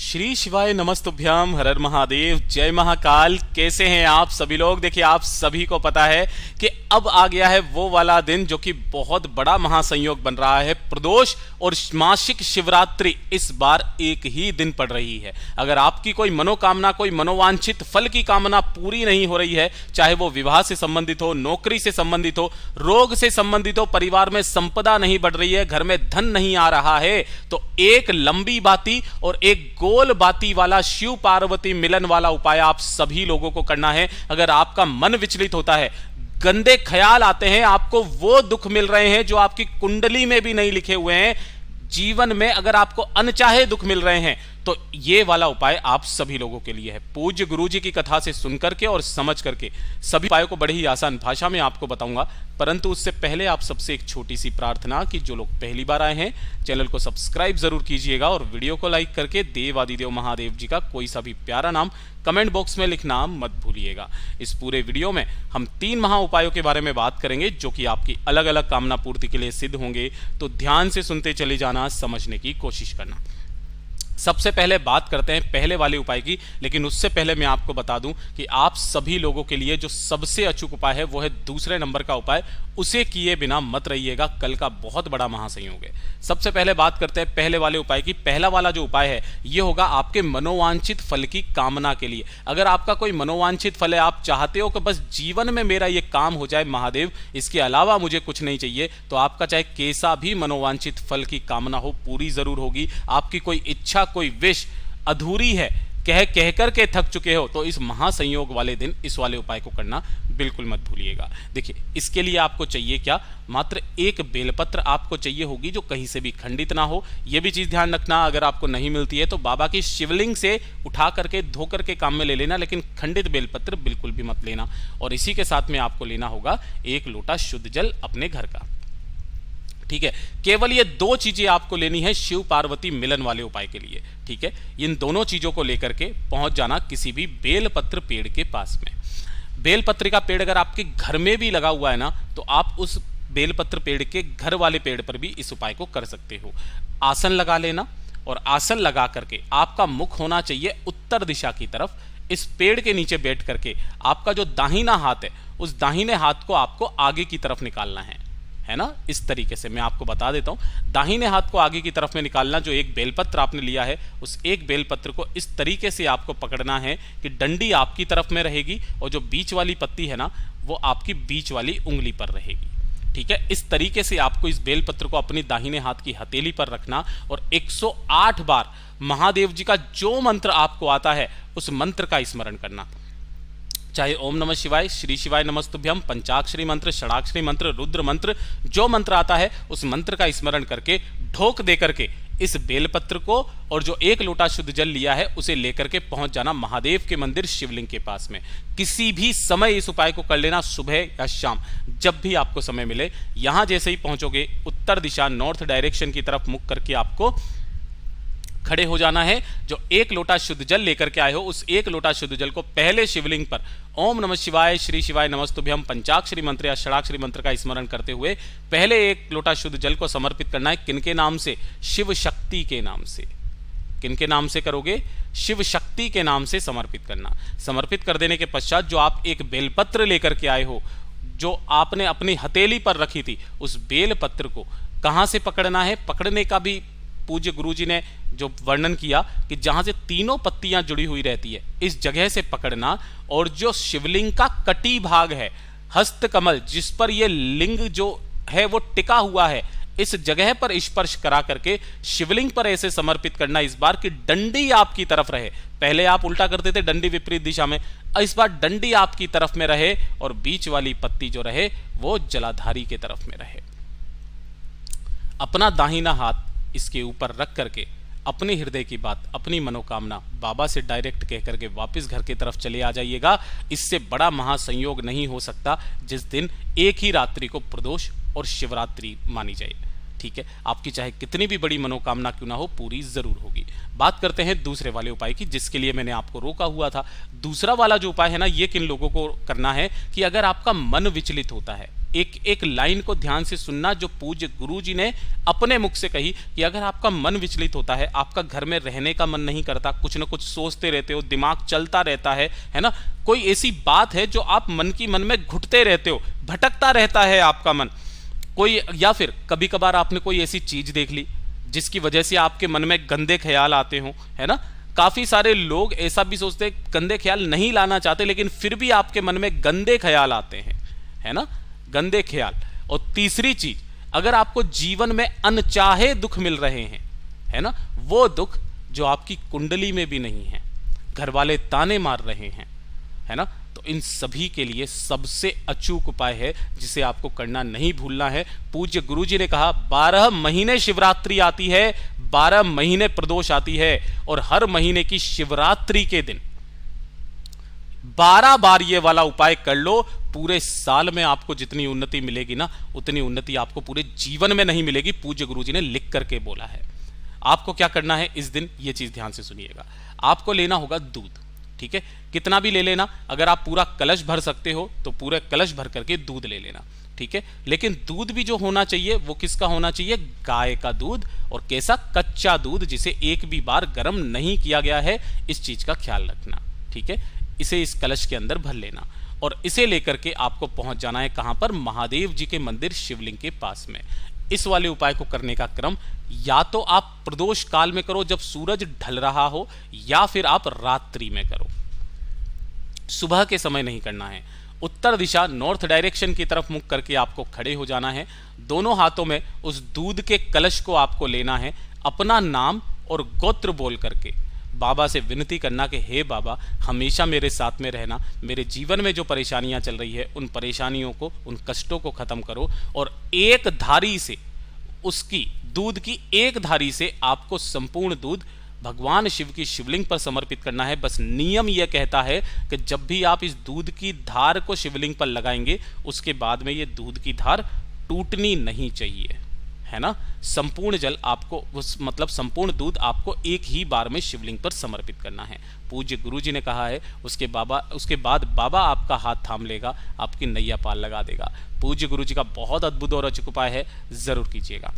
श्री शिवाय नमस्तुभ्याम, हर हर महादेव, जय महाकाल। कैसे हैं आप सभी लोग? देखिए, आप सभी को पता है कि अब आ गया है वो वाला दिन जो कि बहुत बड़ा महासंयोग बन रहा है। प्रदोष और मासिक शिवरात्रि इस बार एक ही दिन पड़ रही है। अगर आपकी कोई मनोकामना, कोई मनोवांछित फल की कामना पूरी नहीं हो रही है, चाहे वो विवाह से संबंधित हो, नौकरी से संबंधित हो, रोग से संबंधित हो, परिवार में संपदा नहीं बढ़ रही है, घर में धन नहीं आ रहा है, तो एक लंबी बाती और एक गोल बाती वाला शिव पार्वती मिलन वाला उपाय आप सभी लोगों को करना है। अगर आपका मन विचलित होता है, गंदे ख्याल आते हैं, आपको वो दुख मिल रहे हैं जो आपकी कुंडली में भी नहीं लिखे हुए हैं, जीवन में अगर आपको अनचाहे दुख मिल रहे हैं, तो ये वाला उपाय आप सभी लोगों के लिए है। पूज्य गुरु जी की कथा से सुन करके और समझ करके सभी उपायों को बड़े ही आसान भाषा में आपको बताऊंगा। परंतु उससे पहले आप सबसे एक छोटी सी प्रार्थना कि जो लोग पहली बार आए हैं, चैनल को सब्सक्राइब जरूर कीजिएगा और वीडियो को लाइक करके देवादिदेव महादेव जी का कोई सा भी प्यारा नाम कमेंट बॉक्स में लिखना मत भूलिएगा। इस पूरे वीडियो में हम 3 महा उपायों के बारे में बात करेंगे जो कि आपकी अलग अलग कामना पूर्ति के लिए सिद्ध होंगे। तो ध्यान से सुनते चले जाना, समझने की कोशिश करना। सबसे पहले बात करते हैं पहले वाले उपाय की, लेकिन उससे पहले मैं आपको बता दूं कि आप सभी लोगों के लिए जो सबसे अचूक उपाय है वो है दूसरे नंबर का उपाय। उसे किए बिना मत रहिएगा, कल का बहुत बड़ा महासंयोग है। सबसे पहले बात करते हैं पहले वाले उपाय की। पहला वाला जो उपाय है ये होगा आपके मनोवांछित फल की कामना के लिए। अगर आपका कोई मनोवांछित फल है, आप चाहते हो कि बस जीवन में मेरा ये काम हो जाए महादेव, इसके अलावा मुझे कुछ नहीं चाहिए, तो आपका चाहे कैसा भी मनोवांछित फल की कामना हो, पूरी जरूर होगी। आपकी कोई इच्छा, कोई विश अधूरी है, कह करके थक चुके हो, तो इस महासंयोग वाले दिन इस वाले उपाय को करना बिल्कुल मत भूलिएगा। देखिए, इसके लिए आपको चाहिए क्या? मात्र एक बेलपत्र आपको चाहिए होगी जो कहीं से भी खंडित ना हो। यह भी चीज ध्यान रखना, अगर आपको नहीं मिलती है तो बाबा की शिवलिंग से उठा करके धो करके काम में ले लेना, लेकिन खंडित बेलपत्र बिल्कुल भी मत लेना। और इसी के साथ में आपको लेना होगा 1 लोटा शुद्ध जल अपने घर का। ठीक है, केवल ये 2 चीजें आपको लेनी है शिव पार्वती मिलन वाले उपाय के लिए। ठीक है, इन दोनों चीजों को लेकर के पहुंच जाना किसी भी बेलपत्र पेड़ के पास में। बेलपत्र का पेड़ अगर आपके घर में भी लगा हुआ है ना, तो आप उस बेलपत्र पेड़ के घर वाले पेड़ पर भी इस उपाय को कर सकते हो। आसन लगा लेना और आसन लगा करके आपका मुख होना चाहिए उत्तर दिशा की तरफ। इस पेड़ के नीचे बैठ करके आपका जो दाहिना हाथ है, उस दाहिने हाथ को आपको आगे की तरफ निकालना है ना। इस तरीके से मैं आपको बता देता हूं। दाहिने हाथ को आगे की तरफ में निकालना। जो एक बेलपत्र आपने लिया है, उस एक बेलपत्र को इस तरीके से आपको पकड़ना है कि डंडी आपकी तरफ में रहेगी और जो बीच वाली पत्ती है ना, वो आपकी बीच वाली उंगली पर रहेगी। ठीक है, इस तरीके से आपको इस बेलपत्र को अपनी दाहिने हाथ की हथेली पर रखना और 108 बार महादेव जी का जो मंत्र आपको आता है उस मंत्र का स्मरण करना। चाहे ओम नमः शिवाय, श्री शिवाय नमस्तुभ्यम, पंचाक्षरी मंत्र, षडाक्षरी मंत्र, रुद्र मंत्र, जो मंत्र आता है उस मंत्र का स्मरण करके ढोक दे करके इस बेलपत्र को और जो 1 लोटा शुद्ध जल लिया है उसे लेकर के पहुंच जाना महादेव के मंदिर शिवलिंग के पास में। किसी भी समय इस उपाय को कर लेना, सुबह या शाम, जब भी आपको समय मिले। यहां जैसे ही पहुंचोगे, उत्तर दिशा नॉर्थ डायरेक्शन की तरफ मुख करके आपको खड़े हो जाना है। जो 1 लोटा शुद्ध जल लेकर के आए हो, उस 1 लोटा शुद्ध जल को पहले शिवलिंग पर ओम नमः शिवाय, श्री शिवाय नमस्तुभ्यम, पंचाक्षरी मंत्र या षडाक्षरी मंत्र का स्मरण करते हुए पहले 1 लोटा शुद्ध जल को समर्पित करना है। किनके नाम से? शिव शक्ति के नाम से। किनके नाम से करोगे? शिव शक्ति के नाम से समर्पित करना। समर्पित कर देने के पश्चात जो आप एक बेलपत्र लेकर के आए हो, जो आपने अपनी हथेली पर रखी थी, उस बेलपत्र को कहां से पकड़ना है? पकड़ने का भी पूज्य गुरुजी ने जो वर्णन किया कि जहां से तीनों पत्तियां जुड़ी हुई रहती है, इस जगह से पकड़ना। और जो शिवलिंग का कटी भाग है, हस्त कमल जिस पर यह लिंग जो है वो टिका हुआ है, इस जगह पर स्पर्श करा करके शिवलिंग पर ऐसे समर्पित करना इस बार कि डंडी आपकी तरफ रहे। पहले आप उल्टा करते थे, डंडी विपरीत दिशा में, इस बार डंडी आपकी तरफ में रहे और बीच वाली पत्ती जो रहे वो जलाधारी के तरफ में रहे। अपना दाहिना हाथ इसके ऊपर रख करके अपने हृदय की बात, अपनी मनोकामना बाबा से डायरेक्ट कह करके वापस घर की तरफ चले आ जाइएगा। इससे बड़ा महासंयोग नहीं हो सकता जिस दिन एक ही रात्रि को प्रदोष और शिवरात्रि मानी जाए। ठीक है, आपकी चाहे कितनी भी बड़ी मनोकामना क्यों ना हो, पूरी जरूर होगी। बात करते हैं दूसरे वाले उपाय की, जिसके लिए मैंने आपको रोका हुआ था। दूसरा वाला जो उपाय है ना, ये किन लोगों को करना है कि अगर आपका मन विचलित होता है, एक एक लाइन को ध्यान से सुनना जो पूज्य गुरु जी ने अपने मुख से कही कि अगर आपका मन विचलित होता है, आपका घर में रहने का मन नहीं करता, कुछ ना कुछ सोचते रहते हो, दिमाग चलता रहता है ना, कोई ऐसी बात है जो आप मन की मन में घुटते रहते हो, भटकता रहता है आपका मन, कोई, या फिर कभी कभार आपने कोई ऐसी चीज देख ली जिसकी वजह से आपके मन में गंदे ख्याल आते हो, है ना। काफी सारे लोग ऐसा भी सोचते, गंदे ख्याल नहीं लाना चाहते लेकिन फिर भी आपके मन में गंदे ख्याल आते हैं, है ना, गंदे ख्याल। और तीसरी चीज, अगर आपको जीवन में अनचाहे दुख मिल रहे हैं, है ना, वो दुख जो आपकी कुंडली में भी नहीं है, घर वाले ताने मार रहे हैं, है ना, तो इन सभी के लिए सबसे अचूक उपाय है जिसे आपको करना नहीं भूलना है। पूज्य गुरुजी ने कहा 12 महीने शिवरात्रि आती है, 12 महीने प्रदोष आती है, और हर महीने की शिवरात्रि के दिन 12 बार ये वाला उपाय कर लो, पूरे साल में आपको जितनी उन्नति मिलेगी ना, उतनी उन्नति आपको पूरे जीवन में नहीं मिलेगी। पूज्य गुरुजी ने लिख करके बोला है। आपको क्या करना है इस दिन, ये चीज ध्यान से सुनिएगा। आपको लेना होगा दूध, ठीक है, कितना भी ले लेना, अगर आप पूरा कलश भर सकते हो तो पूरे कलश भर करके दूध ले लेना, ठीक है। लेकिन दूध भी जो होना चाहिए वो किसका होना चाहिए, गाय का दूध, और कैसा, कच्चा दूध जिसे एक भी बार गर्म नहीं किया गया है, इस चीज का ख्याल रखना, ठीक है। इसे इस कलश के अंदर भर लेना और इसे लेकर के आपको पहुंच जाना है कहां पर, महादेव जी के मंदिर शिवलिंग के पास में। इस वाले उपाय को करने का क्रम या तो आप प्रदोष काल में करो जब सूरज ढल रहा हो, या फिर आप रात्रि में करो, सुबह के समय नहीं करना है। उत्तर दिशा, नॉर्थ डायरेक्शन की तरफ मुख करके आपको खड़े हो जाना है। दोनों हाथों में उस दूध के कलश को आपको लेना है, अपना नाम और गोत्र बोल करके बाबा से विनती करना कि हे बाबा, हमेशा मेरे साथ में रहना, मेरे जीवन में जो परेशानियां चल रही है उन परेशानियों को, उन कष्टों को खत्म करो, और एक धारी से, उसकी दूध की एक धारी से आपको संपूर्ण दूध भगवान शिव की शिवलिंग पर समर्पित करना है। बस नियम यह कहता है कि जब भी आप इस दूध की धार को शिवलिंग पर लगाएंगे, उसके बाद में ये दूध की धार टूटनी नहीं चाहिए, है ना। संपूर्ण जल आपको, उस मतलब संपूर्ण दूध आपको एक ही बार में शिवलिंग पर समर्पित करना है। पूज्य गुरुजी ने कहा है, उसके बाद बाबा आपका हाथ थाम लेगा, आपकी नैया पार लगा देगा। पूज्य गुरुजी का बहुत अद्भुत और अचूक उपाय है, जरूर कीजिएगा।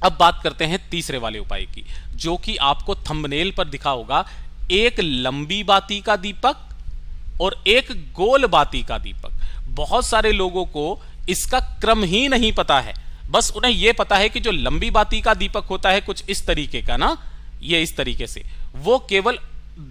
अब बात करते हैं तीसरे वाले उपाय की, जो कि आपको थंबनेल पर दिखा होगा, एक लंबी बाती का दीपक और एक गोल बाती का दीपक। बहुत सारे लोगों को इसका क्रम ही नहीं पता है, बस उन्हें यह पता है कि जो लंबी बाती का दीपक होता है कुछ इस तरीके का ना, ये इस तरीके से, वो केवल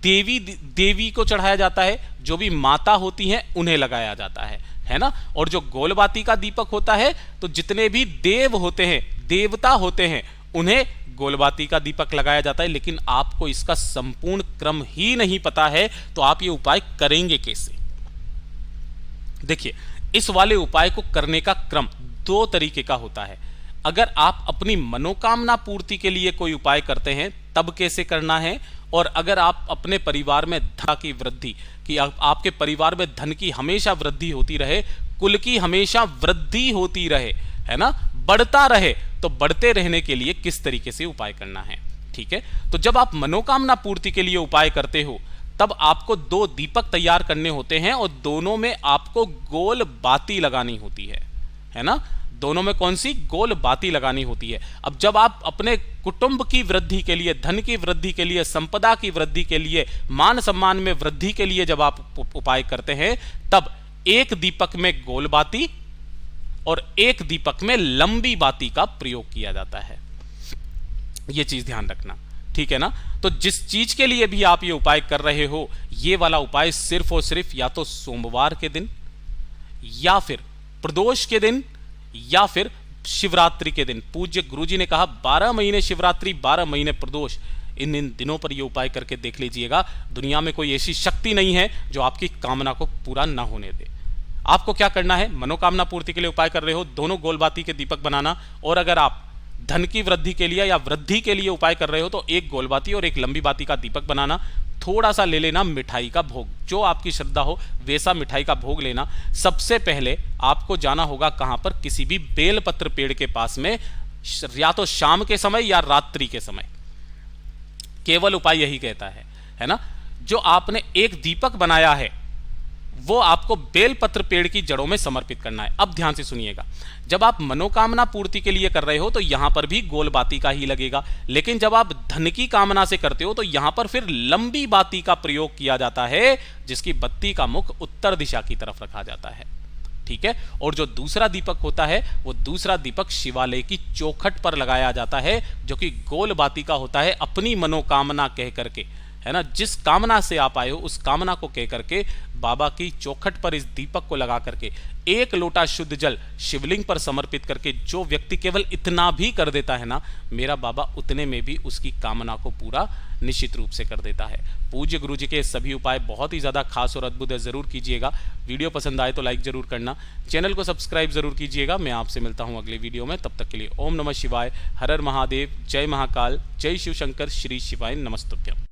देवी को चढ़ाया जाता है, जो भी माता होती हैं उन्हें लगाया जाता है ना। और जो गोल बाती का दीपक होता है तो जितने भी देव होते हैं, देवता होते हैं, उन्हें गोल बाती का दीपक लगाया जाता है। लेकिन आपको इसका संपूर्ण क्रम ही नहीं पता है, तो आप ये उपाय करेंगे कैसे। देखिए, इस वाले उपाय को करने का क्रम 2 तरीके का होता है। अगर आप अपनी मनोकामना पूर्ति के लिए कोई उपाय करते हैं तब कैसे करना है, और अगर आप अपने परिवार में धन की वृद्धि, कि आपके परिवार में धन की हमेशा वृद्धि होती रहे, कुल की हमेशा वृद्धि होती रहे, है ना, बढ़ता रहे, तो बढ़ते रहने के लिए किस तरीके से उपाय करना है, ठीक है। तो जब आप मनोकामना पूर्ति के लिए उपाय करते हो तब आपको 2 दीपक तैयार करने होते हैं, और दोनों में आपको गोल बाती लगानी होती है ना। दोनों में कौन सी, गोल बाती लगानी होती है। अब जब आप अपने कुटुंब की वृद्धि के लिए, धन की वृद्धि के लिए, संपदा की वृद्धि के लिए, मान सम्मान में वृद्धि के लिए जब आप उपाय करते हैं, तब एक दीपक में गोल बाती और एक दीपक में लंबी बाती का प्रयोग किया जाता है। यह चीज ध्यान रखना, ठीक है ना। तो जिस चीज के लिए भी आप ये उपाय कर रहे हो, ये वाला उपाय सिर्फ और सिर्फ या तो सोमवार के दिन, या फिर प्रदोष के दिन, या फिर शिवरात्रि के दिन। पूज्य गुरुजी ने कहा 12 महीने शिवरात्रि, 12 महीने प्रदोष, इन दिनों पर यह उपाय करके देख लीजिएगा। दुनिया में कोई ऐसी शक्ति नहीं है जो आपकी कामना को पूरा ना होने दे। आपको क्या करना है, मनोकामना पूर्ति के लिए उपाय कर रहे हो, दोनों गोलबाती के दीपक बनाना, और अगर आप धन की वृद्धि के लिए या वृद्धि के लिए उपाय कर रहे हो तो एक गोलबाती और एक लंबी बाती का दीपक बनाना। थोड़ा सा ले लेना मिठाई का भोग, जो आपकी श्रद्धा हो वैसा मिठाई का भोग लेना। सबसे पहले आपको जाना होगा कहां पर, किसी भी बेलपत्र पेड़ के पास में, या तो शाम के समय या रात्रि के समय। केवल उपाय यही कहता है ना। जो आपने एक दीपक बनाया है वो आपको बेलपत्र पेड़ की जड़ों में समर्पित करना है। अब ध्यान से सुनिएगा, जब आप मनोकामना पूर्ति के लिए कर रहे हो तो यहां पर भी गोल बाती का ही लगेगा, लेकिन जब आप धन की कामना से करते हो तो यहां पर फिर लंबी बाती का प्रयोग किया जाता है, जिसकी बत्ती का मुख उत्तर दिशा की तरफ रखा जाता है। ठीक है। और जो दूसरा दीपक होता है वो दूसरा दीपक शिवालय की चौखट पर लगाया जाता है, जो कि गोल बाती का होता है। अपनी मनोकामना कह करके, है ना, जिस कामना से आप आए हो उस कामना को कह करके बाबा की चौखट पर इस दीपक को लगा करके एक लोटा शुद्ध जल शिवलिंग पर समर्पित करके जो व्यक्ति केवल इतना भी कर देता है ना, मेरा बाबा उतने में भी उसकी कामना को पूरा निश्चित रूप से कर देता है। पूज्य गुरु जी के सभी उपाय बहुत ही ज़्यादा खास और अद्भुत है, ज़रूर कीजिएगा। वीडियो पसंद आए तो लाइक ज़रूर करना, चैनल को सब्सक्राइब ज़रूर कीजिएगा। मैं आपसे मिलता हूँ अगले वीडियो में, तब तक के लिए ओम नमः शिवाय, हर हर महादेव, जय महाकाल, जय शिव शंकर, श्री शिवाय नमस्तुभ्यम।